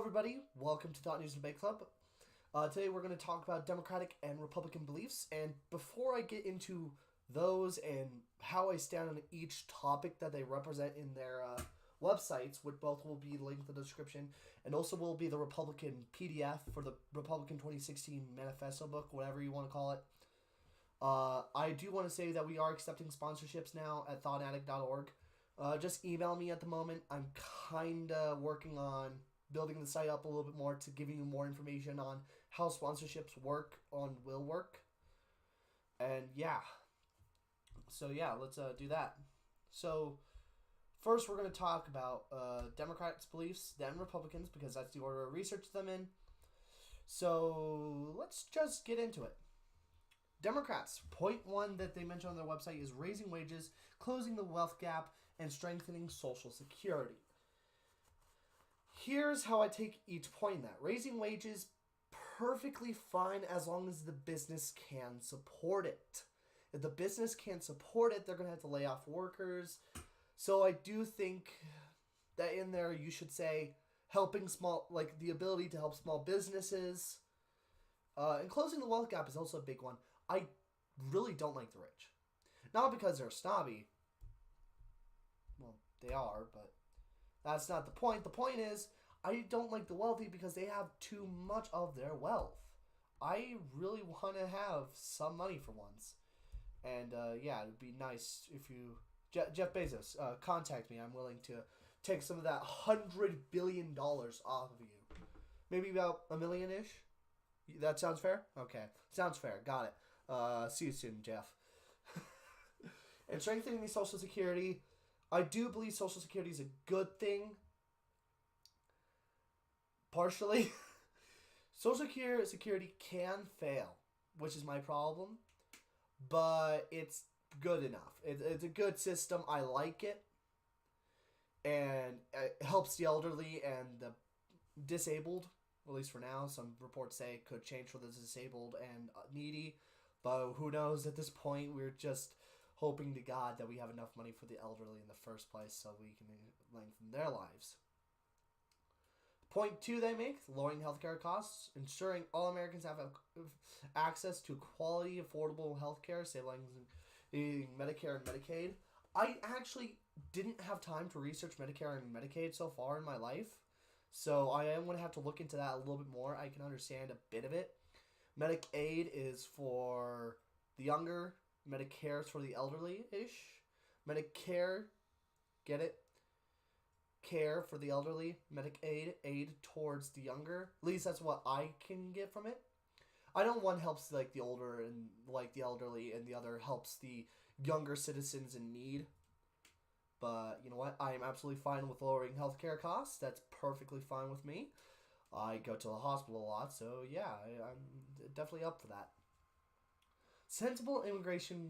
everybody. Welcome to Thought News and Debate Club. Today we're going to talk about Democratic and Republican beliefs. And before I get into those and how I stand on each topic that they represent in their websites, which both will be linked in the description, and also will be the Republican PDF for the Republican 2016 Manifesto book, whatever you want to call it. I do want to say that we are accepting sponsorships now at ThoughtNaDC.org. Just email me at the moment. I'm kind of working on building the site up a little bit more to giving you more information on how sponsorships will work. And yeah. So yeah, let's do that. So first we're going to talk about Democrats' beliefs, then Republicans, because that's the order I researched them in. So let's just get into it. Democrats, point one that they mention on their website is raising wages, closing the wealth gap, and strengthening Social Security. Here's how I take each point in that. Raising wages, perfectly fine as long as the business can support it. If the business can't support it, they're going to have to lay off workers. So I do think that in there you should say helping the ability to help small businesses. And closing the wealth gap is also a big one. I really don't like the rich. Not because they're snobby. Well, they are, but that's not the point. The point is, I don't like the wealthy because they have too much of their wealth. I really want to have some money for once. And yeah, it would be nice if you... Jeff Bezos, contact me. I'm willing to take some of that $100 billion off of you. Maybe about $1 million-ish? That sounds fair? Okay. Sounds fair. Got it. See you soon, Jeff. And strengthening the Social Security. I do believe Social Security is a good thing. Partially. Social Security can fail, which is my problem. But it's good enough. It's a good system. I like it. And it helps the elderly and the disabled. At least for now. Some reports say it could change for the disabled and needy. But who knows at this point. We're just hoping to God that we have enough money for the elderly in the first place so we can lengthen their lives. Point two they make, lowering healthcare costs, ensuring all Americans have access to quality, affordable healthcare, stabilizing Medicare and Medicaid. I actually didn't have time to research Medicare and Medicaid so far in my life, so I am going to have to look into that a little bit more. I can understand a bit of it. Medicaid is for the younger. Medicare is for the elderly-ish. Medicare, get it? Care for the elderly. Medicaid, aid towards the younger. At least that's what I can get from it. I know one helps like the older and like the elderly, and the other helps the younger citizens in need. But you know what? I am absolutely fine with lowering healthcare costs. That's perfectly fine with me. I go to the hospital a lot, so yeah, I'm definitely up for that. Sensible immigration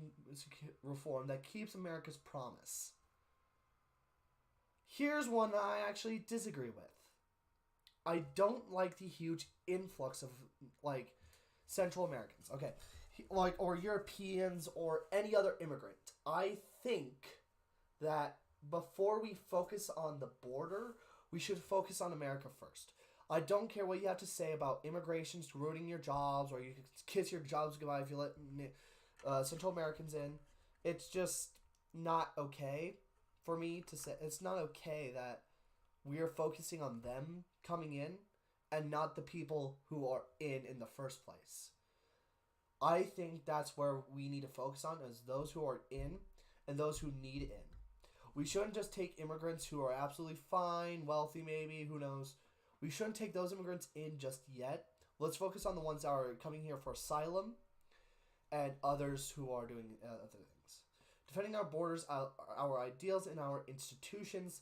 reform that keeps America's promise. Here's one that I actually disagree with. I don't like the huge influx of, like, Central Americans. Okay. Or Europeans or any other immigrant. I think that before we focus on the border, we should focus on America first. I don't care what you have to say about immigrations ruining your jobs, or you can kiss your jobs goodbye if you let Central Americans in. It's just not okay for me to say. It's not okay that we are focusing on them coming in and not the people who are in the first place. I think that's where we need to focus on, is those who are in and those who need in. We shouldn't just take immigrants who are absolutely fine, wealthy maybe, who knows. We shouldn't take those immigrants in just yet. Let's focus on the ones that are coming here for asylum and others who are doing other things. Defending our borders, our ideals, and our institutions.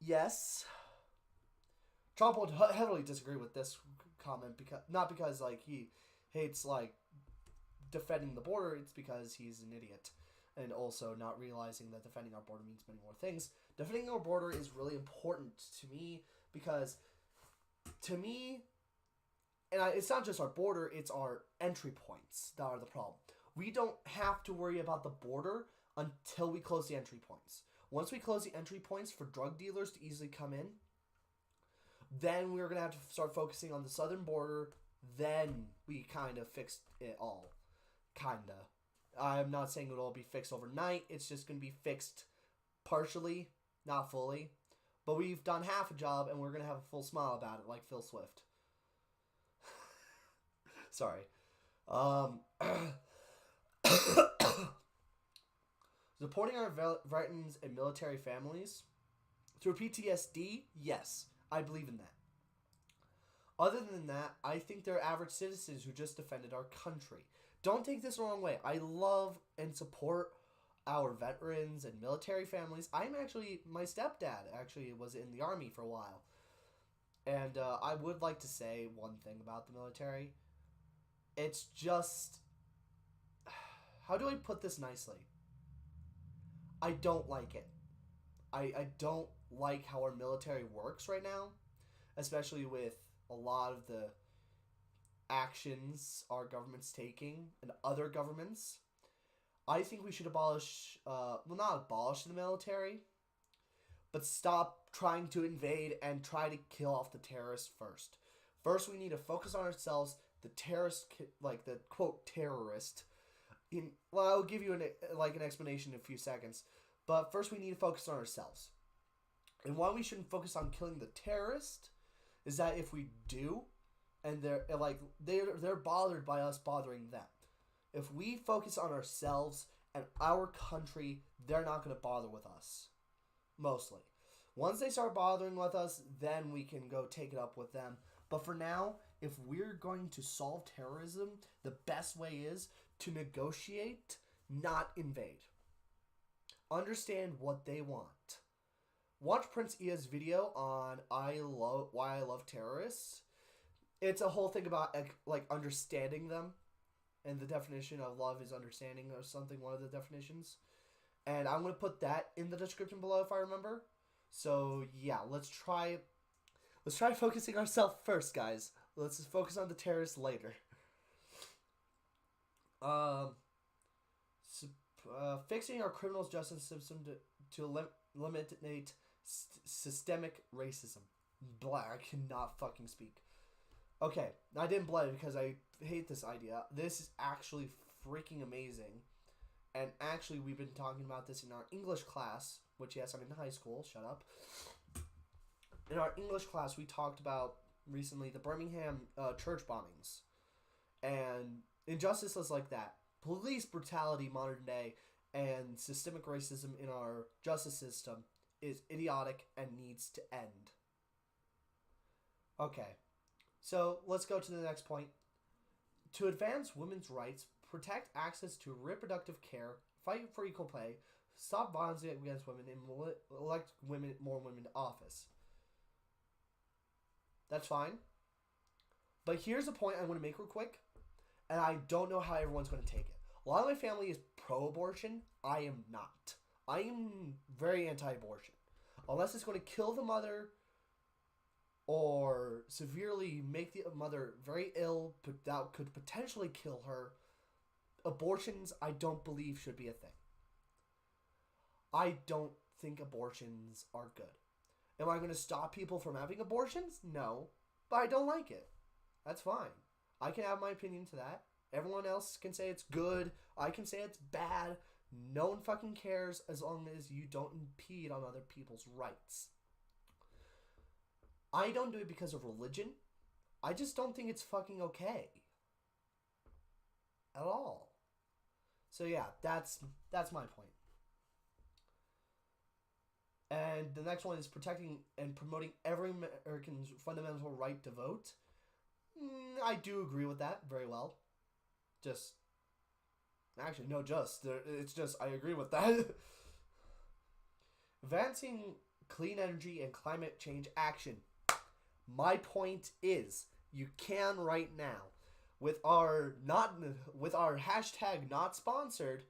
Yes. Trump would heavily disagree with this comment, not because like he hates like defending the border. It's because he's an idiot. And also not realizing that defending our border means many more things. Defending our border is really important to me because, to me, and it's not just our border, it's our entry points that are the problem. We don't have to worry about the border until we close the entry points. Once we close the entry points for drug dealers to easily come in, then we're going to have to start focusing on the southern border. Then we kind of fixed it all. Kinda. I'm not saying it'll all be fixed overnight. It's just going to be fixed partially, not fully. But we've done half a job, and we're going to have a full smile about it, like Phil Swift. Sorry. Supporting our veterans and military families through PTSD, yes, I believe in that. Other than that, I think they're average citizens who just defended our country. Don't take this the wrong way. I love and support our veterans and military families. My stepdad actually was in the Army for a while. And I would like to say one thing about the military. It's just, how do I put this nicely? I don't like it. I don't like how our military works right now, especially with a lot of the actions our government's taking and other governments. I think we should abolish, not abolish the military, but stop trying to invade and try to kill off the terrorists first. First, we need to focus on ourselves. The terrorist, like the quote terrorist, I'll give you an explanation in a few seconds. But first, we need to focus on ourselves. And why we shouldn't focus on killing the terrorist is that if we do, and they're bothered by us bothering them. If we focus on ourselves and our country, they're not going to bother with us. Mostly. Once they start bothering with us, then we can go take it up with them. But for now, if we're going to solve terrorism, the best way is to negotiate, not invade. Understand what they want. Watch Prince Ia's video on why I love terrorists. It's a whole thing about understanding them. And the definition of love is understanding or something, one of the definitions. And I'm going to put that in the description below if I remember. So, yeah, let's try focusing ourselves first, guys. Let's just focus on the terrorists later. Fixing our criminal justice system to eliminate systemic racism. Blah, I cannot fucking speak. Okay, I didn't blah because I hate this idea. This is actually freaking amazing. And actually, we've been talking about this in our English class, which, yes, I'm in high school. Shut up. In our English class, we talked about recently the Birmingham church bombings. And injustices like that. Police brutality modern day and systemic racism in our justice system is idiotic and needs to end. Okay, so let's go to the next point. To advance women's rights, protect access to reproductive care, fight for equal pay, stop violence against women, and elect more women to office. That's fine. But here's a point I want to make real quick, and I don't know how everyone's going to take it. A lot of my family is pro-abortion. I am not. I am very anti-abortion. Unless it's going to kill the mother or severely make the mother very ill, but that could potentially kill her, abortions, I don't believe should be a thing. I don't think abortions are good. Am I going to stop people from having abortions? No. But I don't like it. That's fine. I can have my opinion to that. Everyone else can say it's good. I can say it's bad. No one fucking cares as long as you don't impede on other people's rights. I don't do it because of religion. I just don't think it's fucking okay. At all. So yeah, that's my point. And the next one is protecting and promoting every American's fundamental right to vote. I do agree with that very well. It's just, I agree with that. Advancing clean energy and climate change action. My point is, you can right now, with our hashtag not sponsored,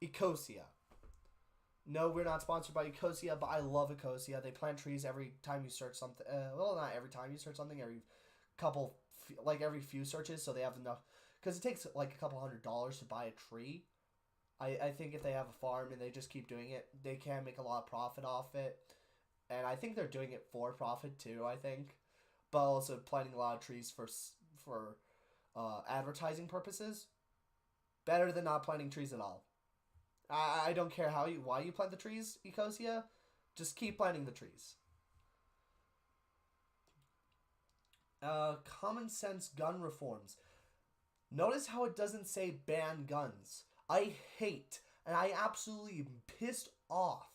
Ecosia. No, we're not sponsored by Ecosia, but I love Ecosia. They plant trees every time you search something. Well, not every time you search something, every few searches, so they have enough. Because it takes like a couple $100 to buy a tree. I think if they have a farm and they just keep doing it, they can make a lot of profit off it. And I think they're doing it for profit too, I think. But also planting a lot of trees for advertising purposes. Better than not planting trees at all. I don't care why you plant the trees, Ecosia. Just keep planting the trees. Common sense gun reforms. Notice how it doesn't say ban guns. I hate, and I absolutely am pissed off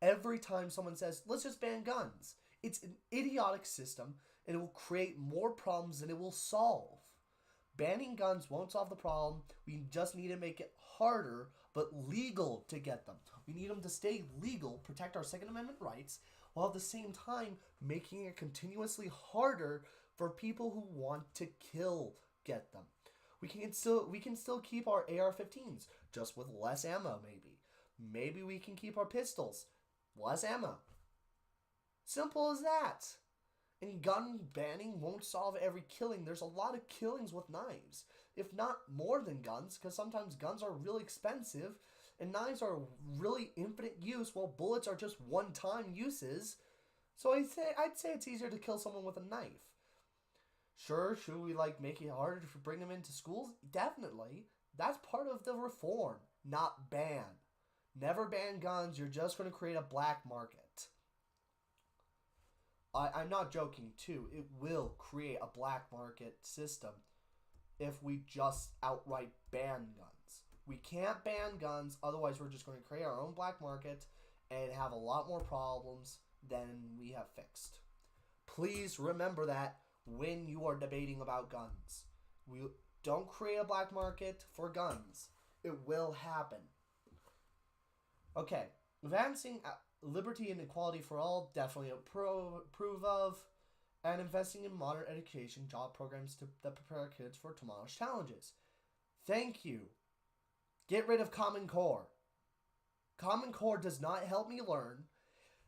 every time someone says, let's just ban guns. It's an idiotic system, and it will create more problems than it will solve. Banning guns won't solve the problem. We just need to make it harder, but legal to get them. We need them to stay legal, protect our Second Amendment rights, while at the same time making it continuously harder for people who want to get them. We can still keep our AR-15s, just with less ammo, maybe. Maybe we can keep our pistols, less ammo. Simple as that. And gun banning won't solve every killing. There's a lot of killings with knives, if not more than guns, because sometimes guns are really expensive, and knives are really infinite use, while bullets are just one-time uses. So I'd say it's easier to kill someone with a knife. Sure, should we make it harder to bring them into schools? Definitely. That's part of the reform, not ban. Never ban guns. You're just going to create a black market. I'm not joking, too. It will create a black market system if we just outright ban guns. We can't ban guns, otherwise we're just going to create our own black market and have a lot more problems than we have fixed. Please remember that when you are debating about guns. We don't create a black market for guns. It will happen. Okay, advancing liberty and equality for all, definitely approve of. And investing in modern education, job programs that prepare kids for tomorrow's challenges. Thank you. Get rid of Common Core. Common Core does not help me learn.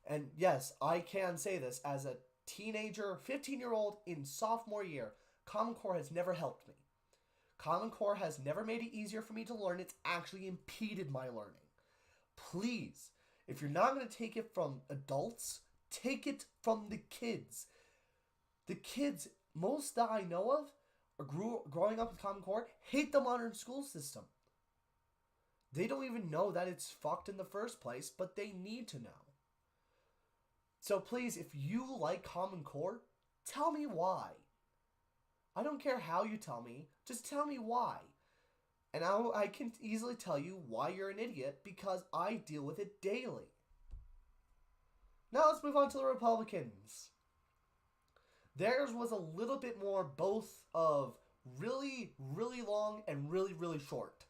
And yes, I can say this as a teenager, 15-year-old in sophomore year. Common Core has never helped me. Common Core has never made it easier for me to learn. It's actually impeded my learning. Please, if you're not going to take it from adults, take it from the kids. The kids, most that I know of, are growing up with Common Core, hate the modern school system. They don't even know that it's fucked in the first place, but they need to know. So please, if you like Common Core, tell me why. I don't care how you tell me, just tell me why. And I can easily tell you why you're an idiot, because I deal with it daily. Now let's move on to the Republicans. Theirs was a little bit more both of really, really long and really, really short.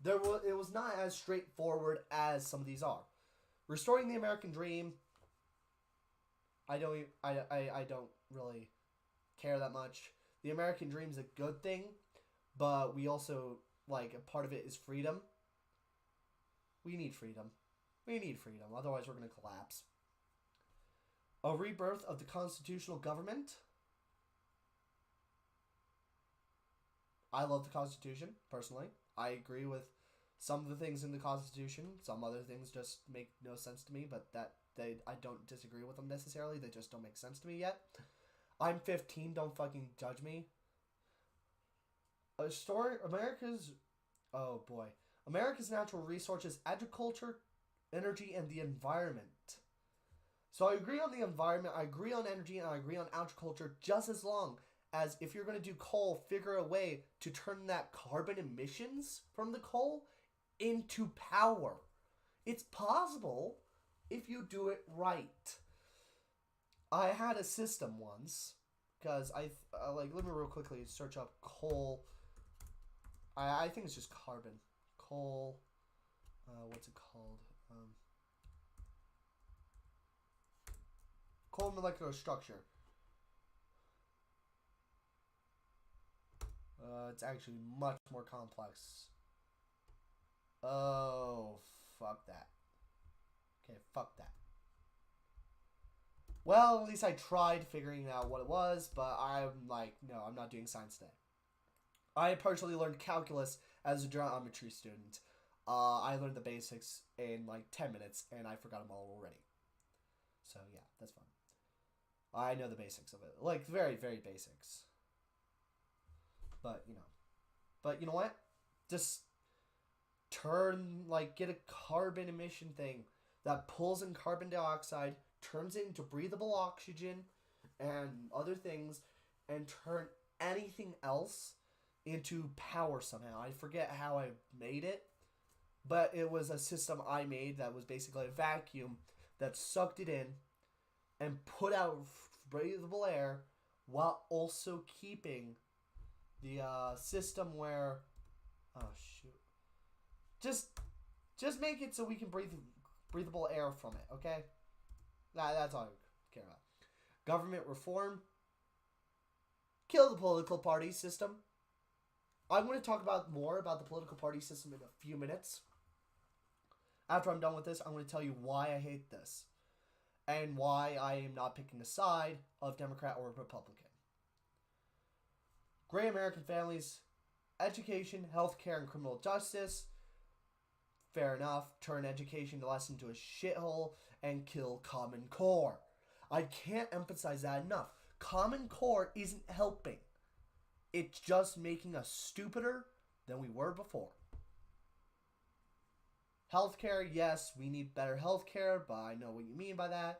It was not as straightforward as some of these are. Restoring the American Dream, I don't really care that much. The American Dream is a good thing, but we also, a part of it is freedom. We need freedom. Otherwise we're going to collapse. A rebirth of the constitutional government. I love the Constitution, personally. I agree with some of the things in the Constitution. Some other things just make no sense to me, but I don't disagree with them necessarily. They just don't make sense to me yet. I'm 15, don't fucking judge me. America's natural resources, agriculture, energy, and the environment. So I agree on the environment, I agree on energy, and I agree on agriculture just as long as if you're going to do coal, figure a way to turn that carbon emissions from the coal into power. It's possible if you do it right. I had a system once, because let me real quickly search up coal. I think it's just carbon. Coal, what's it called? Coal molecular structure. It's actually much more complex. Oh, fuck that. Okay, fuck that. Well, at least I tried figuring out what it was, but I'm no, I'm not doing science today. I partially learned calculus as a geometry student. I learned the basics in like 10 minutes, and I forgot them all already. So yeah, that's fun. I know the basics of it, like very, very basics. But you know what? Just get a carbon emission thing that pulls in carbon dioxide, turns it into breathable oxygen and other things, and turn anything else into power somehow. I forget how I made it, but it was a system I made that was basically a vacuum that sucked it in and put out breathable air while also keeping the system where... Oh, shoot. Just make it so we can breathe breathable air from it, okay? That's all I care about. Government reform. Kill the political party system. I'm going to talk more about the political party system in a few minutes. After I'm done with this, I'm going to tell you why I hate this. And why I am not picking a side of Democrat or Republican. Great American families, education, healthcare, and criminal justice. Fair enough. Turn education less into a shithole and kill Common Core. I can't emphasize that enough. Common Core isn't helping. It's just making us stupider than we were before. Healthcare, yes, we need better healthcare, but I know what you mean by that.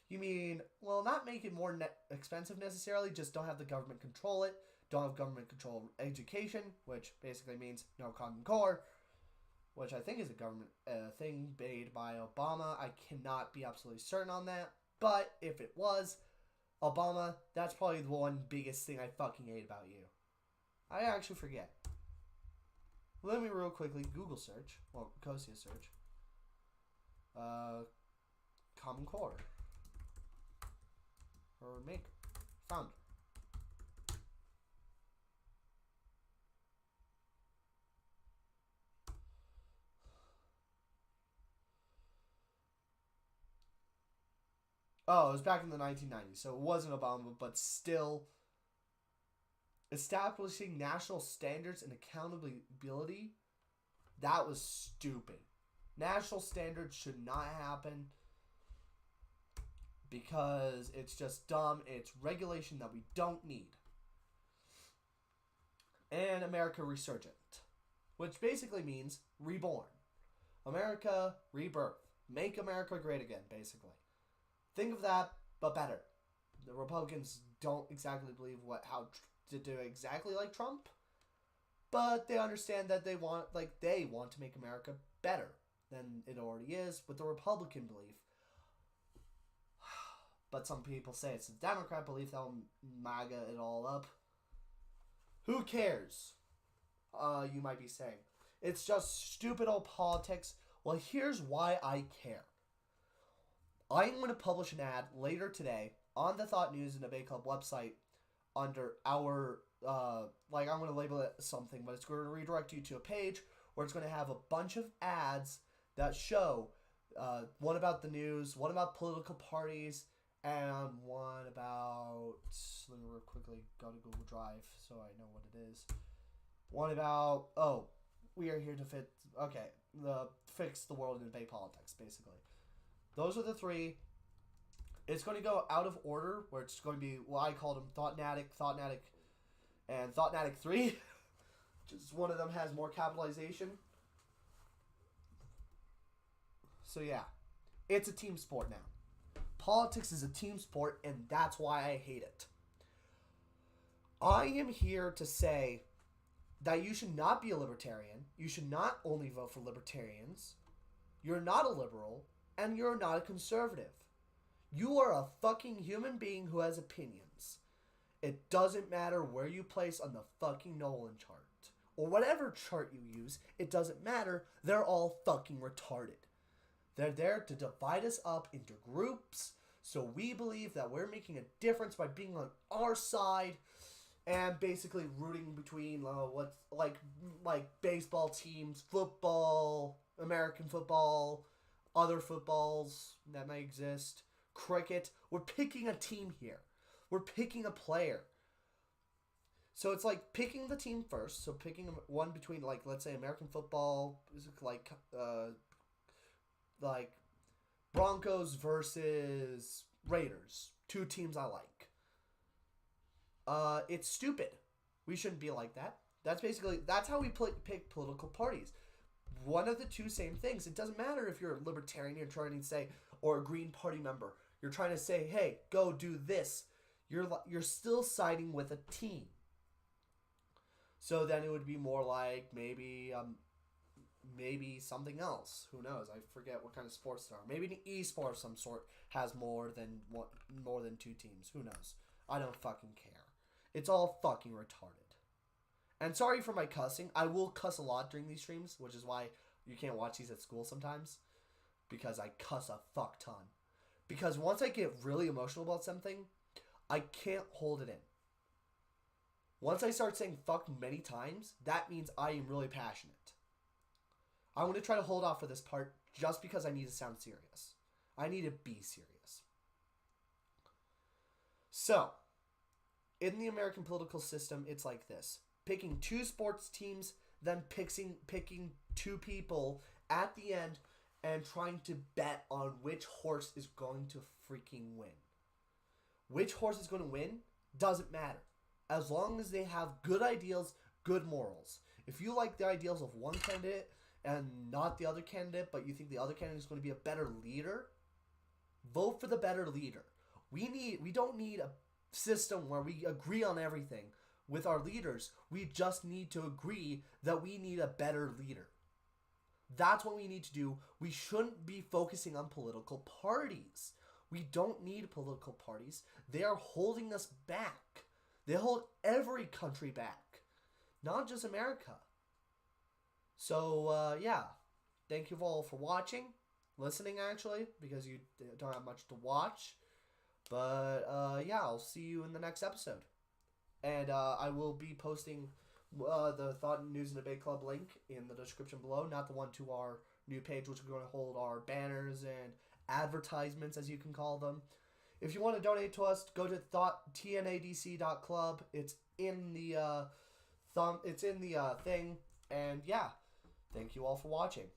You mean, well, not make it more expensive necessarily, just don't have the government control it. Don't have government control education, which basically means no Common Core, which I think is a government thing made by Obama. I cannot be absolutely certain on that, but if it was Obama, that's probably the one biggest thing I fucking hate about you. I actually forget. Let me real quickly Google search, well, Kosia search. Common Core. Or make. Found. Oh, it was back in the 1990s, so it wasn't Obama, but still establishing national standards and accountability. That was stupid. National standards should not happen because it's just dumb. It's regulation that we don't need. And America Resurgent, which basically means reborn. America Rebirth. Make America great again, basically. Think of that, but better. The Republicans don't exactly believe how to do exactly like Trump, but they understand that they want to make America better than it already is with the Republican belief. But some people say it's the Democrat belief that will MAGA it all up. Who cares? You might be saying. It's just stupid old politics. Well, here's why I care. I'm going to publish an ad later today on the Thought News and Debate Club website under our, I'm going to label it something, but it's going to redirect you to a page where it's going to have a bunch of ads that show one about the news, one about political parties, and one about, let me real quickly go to Google Drive so I know what it is. One about, we are here to fix the world in debate politics, basically. Those are the three. It's going to go out of order, where it's going to be, I called them ThoughtNaDC, and ThoughtNaDC 3. Just one of them has more capitalization. So yeah, it's a team sport now. Politics is a team sport, and that's why I hate it. I am here to say that you should not be a libertarian. You should not only vote for libertarians. You're not a liberal. And you're not a conservative. You are a fucking human being who has opinions. It doesn't matter where you place on the fucking Nolan chart. Or whatever chart you use, it doesn't matter. They're all fucking retarded. They're there to divide us up into groups, so we believe that we're making a difference by being on our side, and basically rooting between what's like baseball teams, football, American football, other footballs that may exist, cricket. We're picking a team here. We're picking a player. So it's like picking the team first. So picking one between, like, let's say American football, like Broncos versus Raiders, two teams I like. It's stupid. We shouldn't be like that. That's how we pick political parties. One of the two same things. It doesn't matter if you're a libertarian, you're trying to say, or a Green Party member. You're trying to say, hey, go do this. You're still siding with a team. So then it would be more like maybe something else. Who knows? I forget what kind of sports there are. Maybe an e-sport of some sort has more than two teams. Who knows? I don't fucking care. It's all fucking retarded. And sorry for my cussing. I will cuss a lot during these streams, which is why you can't watch these at school sometimes. Because I cuss a fuck ton. Because once I get really emotional about something, I can't hold it in. Once I start saying fuck many times, that means I am really passionate. I'm going to try to hold off for this part just because I need to sound serious. I need to be serious. So, in the American political system, it's like this. Picking two sports teams, then picking two people at the end and trying to bet on which horse is going to freaking win. Which horse is going to win doesn't matter. As long as they have good ideals, good morals. If you like the ideals of one candidate and not the other candidate, but you think the other candidate is going to be a better leader, vote for the better leader. We don't need a system where we agree on everything with our leaders. We just need to agree that we need a better leader. That's what we need to do. We shouldn't be focusing on political parties. We don't need political parties. They are holding us back. They hold every country back, not just America. So, yeah. Thank you all for watching, listening actually, because you don't have much to watch. But, yeah, I'll see you in the next episode. And I will be posting the Thought News and Debate Club link in the description below, not the one to our new page, which is going to hold our banners and advertisements, as you can call them. If you want to donate to us, go to ThoughtNaDC.club. It's in the thing. And yeah, thank you all for watching.